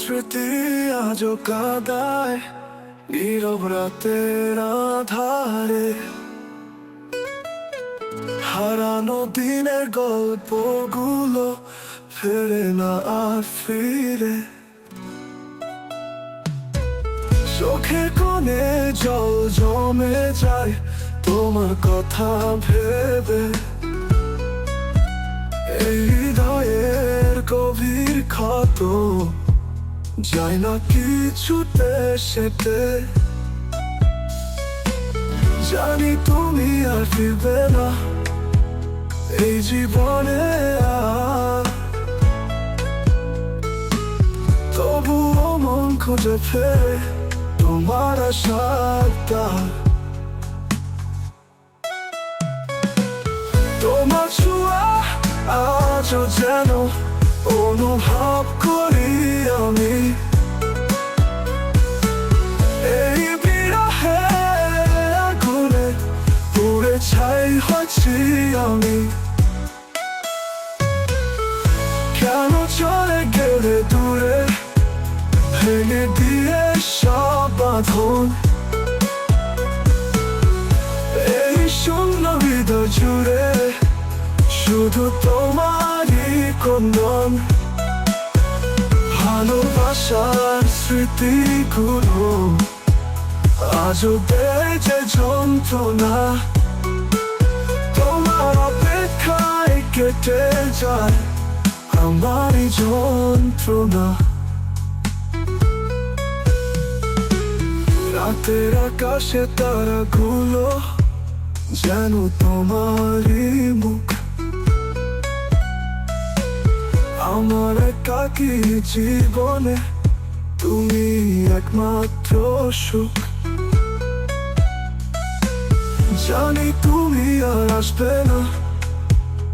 স্মৃতি আজও কাঁদায় নীরব রাতের আধারে। হারানো দিনের গল্পগুলো ফেরে না আর ফিরে। চোখের কোণে জল জমে যায় তোমার কথা ভেবে। এই হৃদয়ের গভীর ক্ষত যায় না কিছুতে সেতে। জানি তুমি আর ফিরবে না এই জীবনে আর, তবুও মন খুঁজে ফেরে তোমার আশার দ্বার। তোমার ছোঁয়া আজও যেন অনুভব করি আমি। এই বিরহে আগুনে পুড়ে ছাই হচ্ছি আমি। কেন চলে গেলে দূরে ভেঙে দিয়ে সব বাঁধন। এই শূন্য হৃদয় জুড়ে শুধু তোমারই ক্রন্দন। ভালোবাসার স্মৃতিগুলো আজও দেয় যে যন্ত্রণা। তোমার অপেক্ষায় কেটে যায় আমারই যন্ত্রণা। রাতের আকাশে তারাগুলো যেন তোমারই মুখ। আমার একাকী জীবনে তুমি একমাত্র সুখ। জানি তুমি আর আসবে না,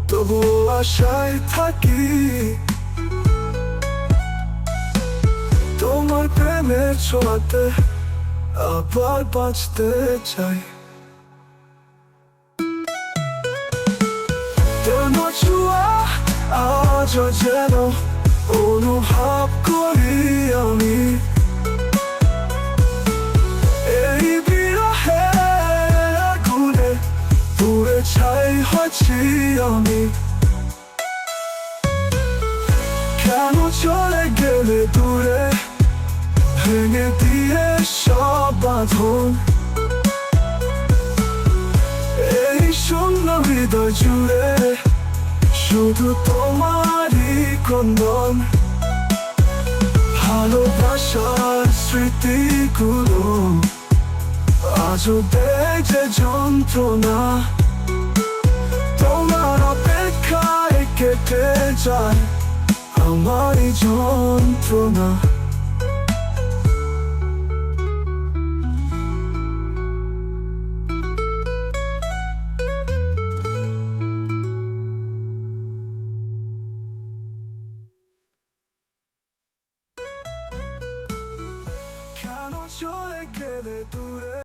তবু আশায় থাকি। তোমার প্রেমের ছোঁয়াতে আবার বাঁচতে চাই। তোমার ছোঁয়া আজও যেন অনুভব করি আমি। এই বিরহে আগুনে পুড়ে ছাই হচ্ছি আমি। কেন চলে গেলে দূরে ভেঙে দিয়ে সব বাঁধন। এই শূন্য হৃদয় জুড়ে শুধু তোমারই ক্রন্দন। ভালোবাসার স্মৃতিগুলো আজও দেয় যে যন্ত্রণা। তোমার অপেক্ষায় কেটে যায় আমারই যন্ত্রণা।